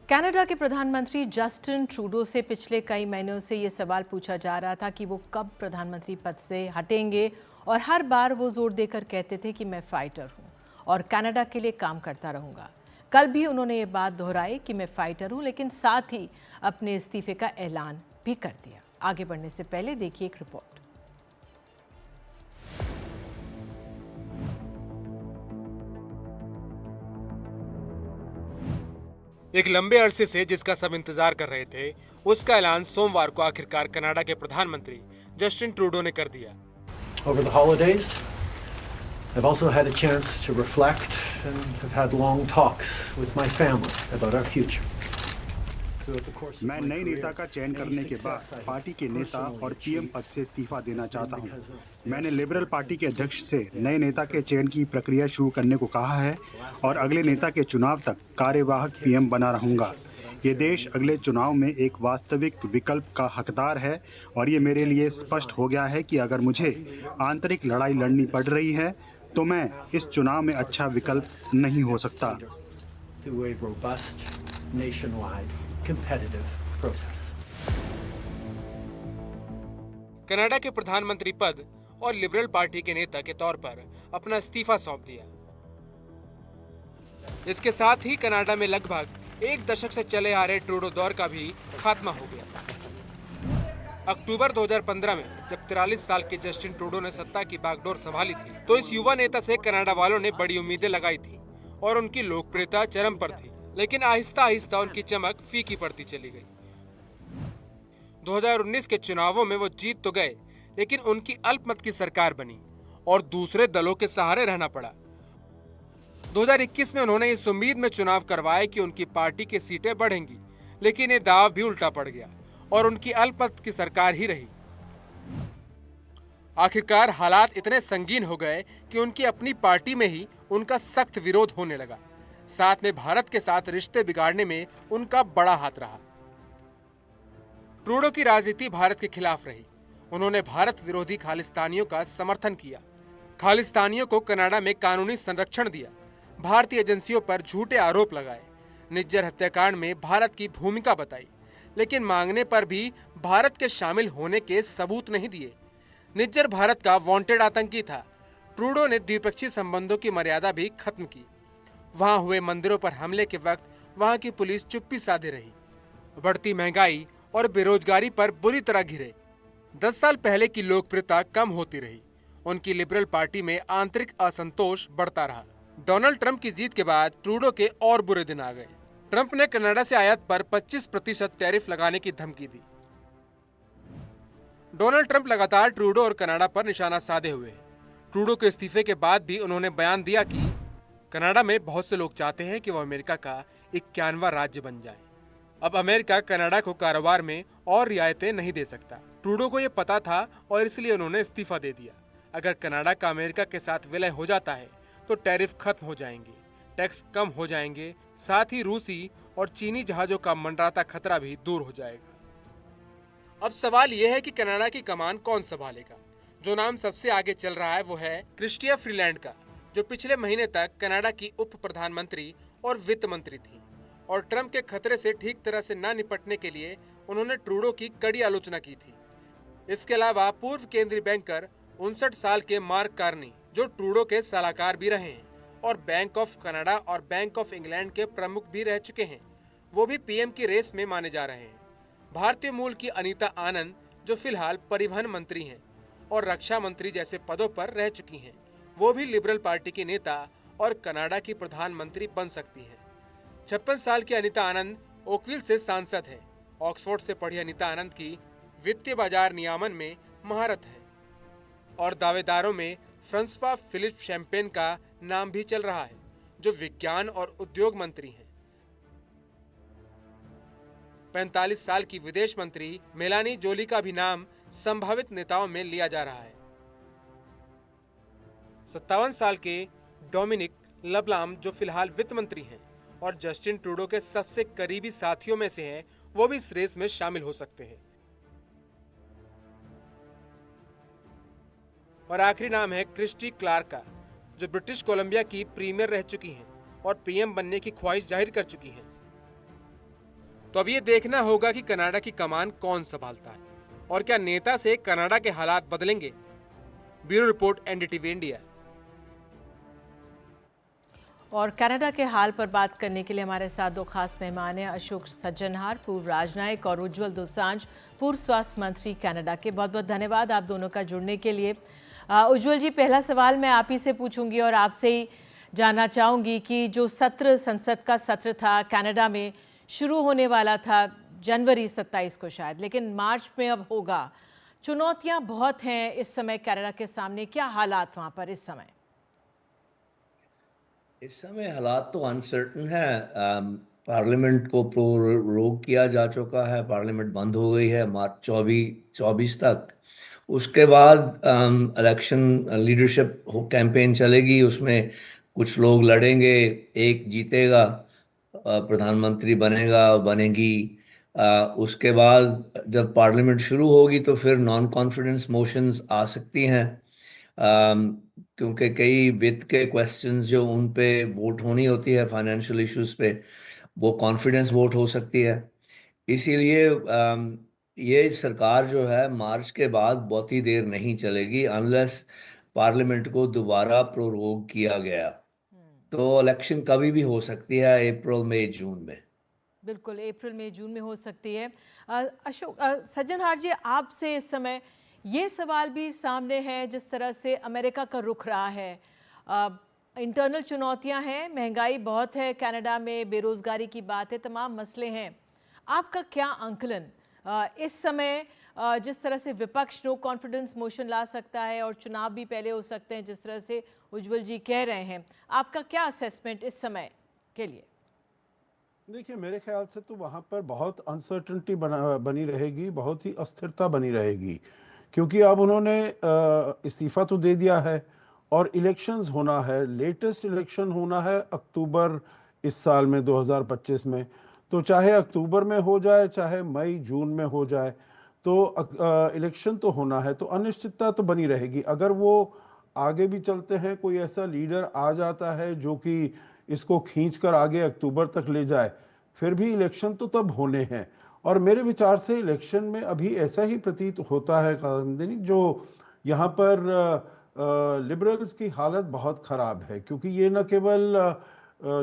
Canada के प्रधानमंत्री Justin Trudeau से पिछले कई महीनों से ये सवाल पूछा जा रहा था कि वो कब प्रधानमंत्री पद से हटेंगे और हर बार वो जोर देकर कहते थे कि मैं फाइटर हूँ और कनाडा के लिए काम करता रहूँगा। कल भी उन्होंने ये बात दोहराई कि मैं फाइटर हूँ, लेकिन साथ ही अपने इस्तीफे का ऐलान भी कर दिया। आगे बढ़ने से पहले देखिए एक रिपोर्ट। एक लंबे अरसे से जिसका सब इंतजार कर रहे थे, उसका ऐलान सोमवार को आखिरकार कनाडा के प्रधानमंत्री जस्टिन ट्रूडो ने कर दिया। Over the holidays, I've also had a chance to reflect and have had long talks with my family about our future. मैं नए नेता का चयन करने के बाद पार्टी के नेता और पीएम पद से इस्तीफा देना चाहता हूं। मैंने लिबरल पार्टी के अध्यक्ष से नए नेता के चयन की प्रक्रिया शुरू करने को कहा है और अगले नेता के चुनाव तक कार्यवाहक पीएम बना रहूंगा। ये देश अगले चुनाव में एक वास्तविक विकल्प का हकदार है और ये मेरे लिए स्पष्ट हो गया है कि अगर मुझे आंतरिक लड़ाई लड़नी पड़ रही है तो मैं इस चुनाव में अच्छा विकल्प नहीं हो सकता। Competitive process. कनाडा के प्रधानमंत्री पद और लिबरल पार्टी के नेता के तौर पर अपना इस्तीफा सौंप दिया। इसके साथ ही कनाडा में लगभग एक दशक से चले आ रहे ट्रूडो दौर का भी खात्मा हो गया। अक्टूबर 2015 में जब 43 साल के जस्टिन ट्रूडो ने सत्ता की बागडोर संभाली थी, तो इस युवा नेता से कनाडा वालों ने बड़ी उम्मीदें लगाई थी और उनकी लोकप्रियता चरम पर थी, लेकिन आहिस्ता आहिस्ता उनकी चमक फीकी पड़ती चली गई। 2019 के चुनावों में वो जीत तो गए, लेकिन उनकी अल्पमत की सरकार बनी और दूसरे दलों के सहारे रहना पड़ा। 2021 में उन्होंने इस उम्मीद में चुनाव करवाए कि उनकी पार्टी की सीटें बढ़ेंगी, लेकिन ये दाव भी उल्टा पड़ गया और उनकी अल्पमत की सरकार ही रही। आखिरकार हालात इतने संगीन हो गए कि उनकी अपनी पार्टी में ही उनका सख्त विरोध होने लगा। साथ में भारत के साथ रिश्ते बिगाड़ने में उनका बड़ा हाथ रहा। ट्रूडो की राजनीति भारत के खिलाफ रही। उन्होंने भारत विरोधी खालिस्तानियों का समर्थन किया, खालिस्तानियों को कनाडा में कानूनी संरक्षण दिया, भारतीय एजेंसियों पर झूठे आरोप लगाए, निज्जर हत्याकांड में भारत की भूमिका बताई, लेकिन मांगने पर भी भारत के शामिल होने के सबूत नहीं दिए। निज्जर भारत का वांटेड आतंकी था। ट्रूडो ने द्विपक्षीय संबंधों की मर्यादा भी खत्म की। वहां हुए मंदिरों पर हमले के वक्त वहां की पुलिस चुप्पी साधे रही। बढ़ती महंगाई और बेरोजगारी पर बुरी तरह घिरे। 10 साल पहले की लोकप्रियता कम होती रही। उनकी लिबरल पार्टी में आंतरिक असंतोष बढ़ता रहा। डोनाल्ड ट्रंप की जीत के बाद ट्रूडो के और बुरे दिन आ गए। ट्रंप ने कनाडा से आयात पर 25% टैरिफ लगाने की धमकी दी। डोनाल्ड ट्रंप लगातार ट्रूडो और कनाडा पर निशाना साधे हुए हैं। ट्रूडो के इस्तीफे के बाद भी उन्होंने बयान दिया कि कनाडा में बहुत से लोग चाहते हैं कि वो अमेरिका का 51वां राज्य बन जाए। अब अमेरिका कनाडा को कारोबार में और रियायतें नहीं दे सकता। ट्रूडो को ये पता था और इसलिए उन्होंने इस्तीफा दे दिया। अगर कनाडा का अमेरिका के साथ विलय हो जाता है तो टैरिफ खत्म हो जाएंगे, टैक्स कम हो जाएंगे, साथ ही रूसी और चीनी जहाजों का मंडराता खतरा भी दूर हो जाएगा। अब सवाल यह है कि कनाडा की कमान कौन संभालेगा। जो नाम सबसे आगे चल रहा है वो है क्रिस्टिया फ्रीलैंड का, जो पिछले महीने तक कनाडा की उप प्रधानमंत्री और वित्त मंत्री थी और ट्रंप के खतरे से ठीक तरह से न निपटने के लिए उन्होंने ट्रूडो की कड़ी आलोचना की थी। इसके अलावा पूर्व केंद्रीय बैंकर 59 साल के मार्क कार्नी, जो ट्रूडो के सलाहकार भी रहे हैं और बैंक ऑफ कनाडा और बैंक ऑफ इंग्लैंड के प्रमुख भी रह चुके हैं, वो भी पीएम की रेस में माने जा रहे हैं। भारतीय मूल की अनीता आनंद, जो फिलहाल परिवहन मंत्री हैं और रक्षा मंत्री जैसे पदों पर रह चुकी हैं, वो भी लिबरल पार्टी के नेता और कनाडा की प्रधानमंत्री बन सकती हैं। 56 साल की अनीता आनंद ओकविल से सांसद है। ऑक्सफोर्ड से पढ़ी अनीता आनंद की वित्तीय बाजार नियामन में महारत है और दावेदारों में फ्रांसवा फिलिप शैम्पेन का नाम भी चल रहा है, जो विज्ञान और उद्योग मंत्री हैं। 45 साल की विदेश मंत्री मेलानी जोली का भी नाम संभावित नेताओं में लिया जा रहा है। 57 साल के डोमिनिक लबलाम, जो फिलहाल वित्त मंत्री हैं और जस्टिन ट्रूडो के सबसे करीबी साथियों में से हैं, वो भी इस रेस में शामिल हो सकते हैं। और आखिरी नाम है क्रिस्टी क्लार्क का, जो ब्रिटिश कोलंबिया की प्रीमियर रह चुकी हैं और पीएम बनने की ख्वाहिश जाहिर कर चुकी हैं। तो अब ये देखना होगा कि कनाडा की कमान कौन संभालता है और क्या नेता से कनाडा के हालात बदलेंगे। Bureau report, NDTV India. और कनाडा के हाल पर बात करने के लिए हमारे साथ दो खास मेहमान हैं, अशोक सज्जनहार, पूर्व राजनयिक, और उज्जवल दोसांझ, पूर्व स्वास्थ्य मंत्री कनाडा के। बहुत बहुत धन्यवाद आप दोनों का जुड़ने के लिए। उज्जवल जी, पहला सवाल मैं आप ही से पूछूंगी और आपसे ही जानना चाहूँगी कि जो सत्र, संसद का सत्र था कनाडा में, शुरू होने वाला था जनवरी 27 को शायद, लेकिन मार्च में अब होगा। चुनौतियाँ बहुत हैं इस समय कनाडा के सामने, क्या हालात वहाँ पर इस समय? इस समय हालात तो अनसर्टन है। पार्लियामेंट को प्रोरोग किया जा चुका है, पार्लियामेंट बंद हो गई है मार्च 24 तक। उसके बाद इलेक्शन लीडरशिप कैंपेन चलेगी, उसमें कुछ लोग लड़ेंगे, एक जीतेगा, प्रधानमंत्री बनेगी। उसके बाद जब पार्लियामेंट शुरू होगी तो फिर नॉन कॉन्फिडेंस मोशंस आ सकती हैं, क्योंकि कई वित्त के क्वेश्चंस जो उन पे वोट होनी होती है, फाइनेंशियल इश्यूज पे, वो कॉन्फिडेंस वोट हो सकती है। इसीलिए ये सरकार जो है मार्च के बाद बहुत ही देर नहीं चलेगी अनलेस पार्लियामेंट को दोबारा प्रोरोग किया गया। तो इलेक्शन कभी भी हो सकती है, अप्रैल मई जून में। बिल्कुल, अप्रैल में, जून में हो सकती है। अशोक सज्जनहार जी, आपसे इस समय ये सवाल भी सामने है, जिस तरह से अमेरिका का रुख रहा है, इंटरनल चुनौतियां हैं, महंगाई बहुत है कनाडा में, बेरोजगारी की बात है, तमाम मसले हैं। आपका क्या आंकलन इस समय, जिस तरह से विपक्ष नो कॉन्फिडेंस मोशन ला सकता है और चुनाव भी पहले हो सकते हैं, जिस तरह से उज्जवल जी कह रहे हैं, आपका क्या असेसमेंट इस समय के लिए? देखिए, मेरे ख्याल से तो वहाँ पर बहुत अनसर्टनिटी बनी रहेगी, बहुत ही अस्थिरता बनी रहेगी, क्योंकि अब उन्होंने इस्तीफा तो दे दिया है और इलेक्शंस होना है। लेटेस्ट इलेक्शन होना है अक्टूबर इस साल में, 2025 में। तो चाहे अक्टूबर में हो जाए, चाहे मई जून में हो जाए, तो इलेक्शन तो होना है। तो अनिश्चितता तो बनी रहेगी। अगर वो आगे भी चलते हैं, कोई ऐसा लीडर आ जाता है जो कि इसको खींचकर आगे अक्टूबर तक ले जाए, फिर भी इलेक्शन तो तब होने हैं। और मेरे विचार से इलेक्शन में अभी ऐसा ही प्रतीत होता है कामदिनी, जो यहाँ पर लिबरल्स की हालत बहुत ख़राब है, क्योंकि ये न केवल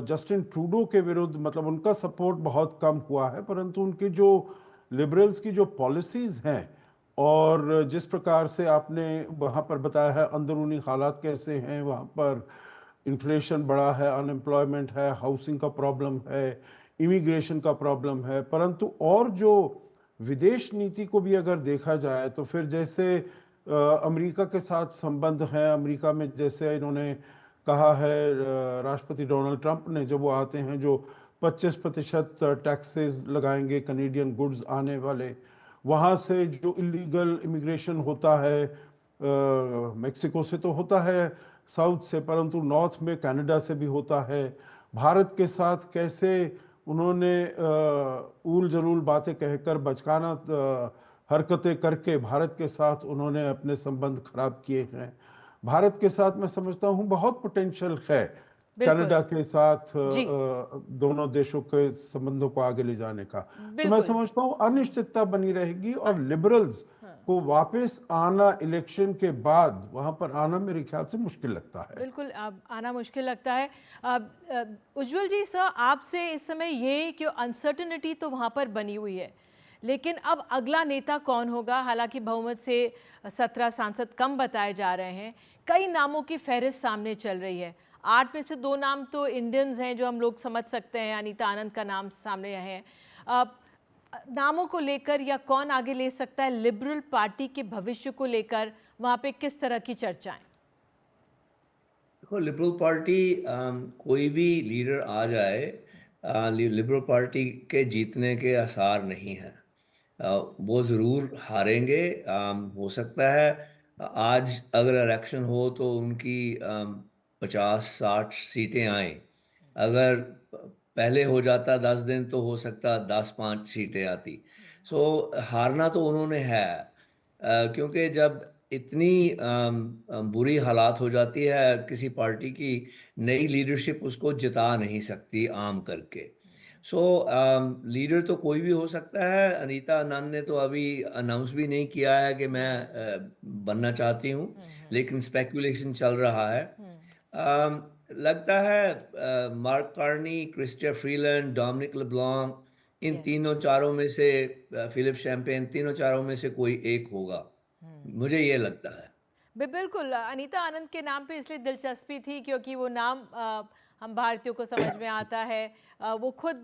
जस्टिन ट्रूडो के विरुद्ध, मतलब उनका सपोर्ट बहुत कम हुआ है, परंतु उनकी जो लिबरल्स की जो पॉलिसीज़ हैं और जिस प्रकार से आपने वहाँ पर बताया है अंदरूनी हालात कैसे हैं, वहाँ पर इन्फ्लेशन बढ़ा है, अनएम्प्लॉयमेंट है, हाउसिंग का प्रॉब्लम है, इमिग्रेशन का प्रॉब्लम है, परंतु और जो विदेश नीति को भी अगर देखा जाए तो फिर जैसे अमेरिका के साथ संबंध हैं, अमेरिका में जैसे इन्होंने कहा है, राष्ट्रपति डोनाल्ड ट्रंप ने, जब वो आते हैं, जो 25% टैक्सेस लगाएंगे कनेडियन गुड्स आने वाले, वहाँ से जो इलीगल इमिग्रेशन होता है, मेक्सिको से तो होता है, साउथ से, परंतु नॉर्थ में कनाडा से भी होता है। भारत के साथ कैसे उन्होंने ऊल जलूल बातें कहकर, बचकाना हरकतें करके भारत के साथ उन्होंने अपने संबंध खराब किए हैं। भारत के साथ मैं समझता हूँ बहुत पोटेंशियल है कनाडा के साथ दोनों देशों के संबंधों को आगे ले जाने का। तो मैं समझता हूँ अनिश्चितता बनी रहेगी और लिबरल्स को वापस आना इलेक्शन के बाद, वहां पर आना मेरे ख्याल से मुश्किल लगता है। बिल्कुल, आना मुश्किल लगता है। उज्जवल जी, सर आपसे इस समय ये कि अनसर्टेनिटी तो वहां पर बनी हुई है, लेकिन अब अगला नेता कौन होगा? हालांकि बहुमत से 17 सांसद कम बताए जा रहे हैं, कई नामों की फहरिस्त सामने चल रही है। 8 में से 2 नाम तो इंडियंस हैं जो हम लोग समझ सकते हैं, अनीता आनंद का नाम सामने है। नामों को लेकर या कौन आगे ले सकता है, लिबरल पार्टी के भविष्य को लेकर वहाँ पे किस तरह की चर्चाएं? देखो, लिबरल पार्टी कोई भी लीडर आ जाए, लिबरल पार्टी के जीतने के आसार नहीं हैं। वो ज़रूर हारेंगे। हो सकता है आज अगर इलेक्शन हो तो उनकी 50-60 सीटें आएँ। अगर पहले हो जाता 10 दिन तो हो सकता 10-5 सीटें आती। सो हारना तो उन्होंने है, क्योंकि जब इतनी बुरी हालात हो जाती है किसी पार्टी की, नई लीडरशिप उसको जिता नहीं सकती आम करके। सो लीडर तो कोई भी हो सकता है। अनीता आनंद ने तो अभी अनाउंस भी नहीं किया है कि मैं बनना चाहती हूँ, लेकिन स्पेकुलेशन चल रहा है। लगता है Mark Carney, Chrystia Freeland, Dominic LeBlanc, इन यस। तीनों चारों में से फिलिप शैम्पेन, तीनों चारों में से कोई एक होगा, मुझे ये लगता है। बिल्कुल अनीता आनंद के नाम पे इसलिए दिलचस्पी थी क्योंकि वो नाम हम भारतीयों को समझ में आता है। वो खुद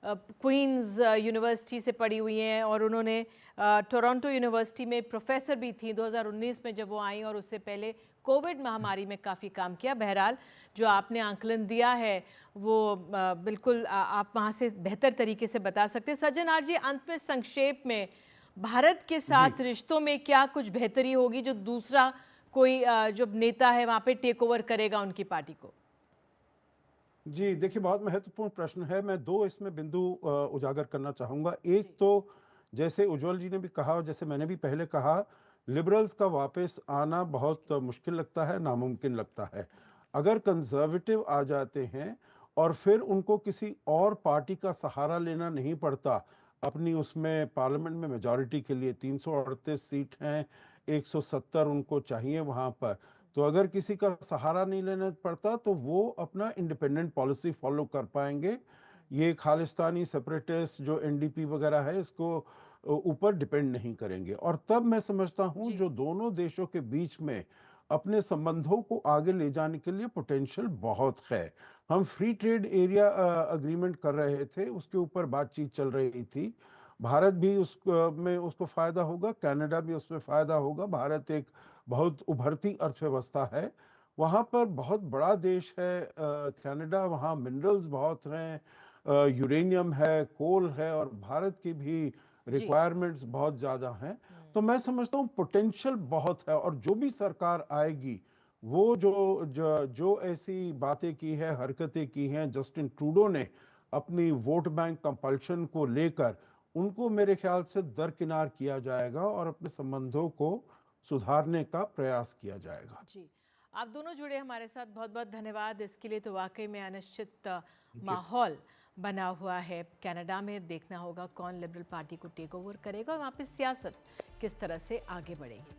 क्वींस यूनिवर्सिटी से पढ़ी हुई हैं और उन्होंने टोरंटो यूनिवर्सिटी में प्रोफेसर भी थी 2019 में जब वो आई, और उससे पहले कोविड महामारी में काफ़ी काम किया। बहरहाल जो आपने आंकलन दिया है वो बिल्कुल आप वहाँ से बेहतर तरीके से बता सकते हैं। सज्जन आर जी, अंत में संक्षेप में भारत के साथ रिश्तों में क्या कुछ बेहतरी होगी जो दूसरा कोई जो नेता है वहाँ पे टेक ओवर करेगा उनकी पार्टी को? जी देखिए, बहुत महत्वपूर्ण प्रश्न है। मैं दो इसमें बिंदु उजागर करना चाहूँगा। एक तो जैसे उज्ज्वल जी ने भी कहा और जैसे मैंने भी पहले कहा, लिबरल्स का वापस आना बहुत मुश्किल लगता है, नामुमकिन लगता है। अगर कंजर्वेटिव आ जाते हैं और फिर उनको किसी और पार्टी का सहारा लेना नहीं पड़ता, अपनी उसमें पार्लियामेंट में मेजॉरिटी के लिए 338 सीट हैं, 170 उनको चाहिए वहाँ पर, तो अगर किसी का सहारा नहीं लेना पड़ता तो वो अपना इंडिपेंडेंट पॉलिसी फॉलो कर पाएंगे। ये खालिस्तानी सेपरेटिस्ट जो एनडीपी वगैरह है इसको ऊपर डिपेंड नहीं करेंगे, और तब मैं समझता हूँ जी। जो दोनों देशों के बीच में अपने संबंधों को आगे ले जाने के लिए पोटेंशियल बहुत है। हम फ्री ट्रेड एरिया अग्रीमेंट कर रहे थे, उसके ऊपर बातचीत चल रही थी। भारत भी में उसको फायदा होगा, कनाडा भी उसमें फायदा होगा। भारत एक बहुत उभरती अर्थव्यवस्था है, वहाँ पर बहुत बड़ा देश है कनाडा, वहाँ मिनरल्स बहुत हैं, यूरेनियम है, कोल है, और भारत की भी जी। रिक्वायरमेंट्स बहुत ज़्यादा हैं। तो मैं समझता हूँ पोटेंशियल बहुत है, और जो भी सरकार आएगी वो जो ऐसी बातें की है, हरकतें की हैं जस्टिन ट्रूडो ने अपनी वोट बैंक कंपल्शन को लेकर, उनको मेरे ख्याल से दरकिनार किया जाएगा और अपने संबंधों को सुधारने का प्रयास किया जाएगा। जी, आप दोनों जुड़े हमारे साथ, बहुत बहुत धन्यवाद इसके लिए। तो वाकई में अनिश्चित माहौल बना हुआ है कनाडा में। देखना होगा कौन लिबरल पार्टी को टेक ओवर करेगा और वहाँ पे सियासत किस तरह से आगे बढ़ेगी।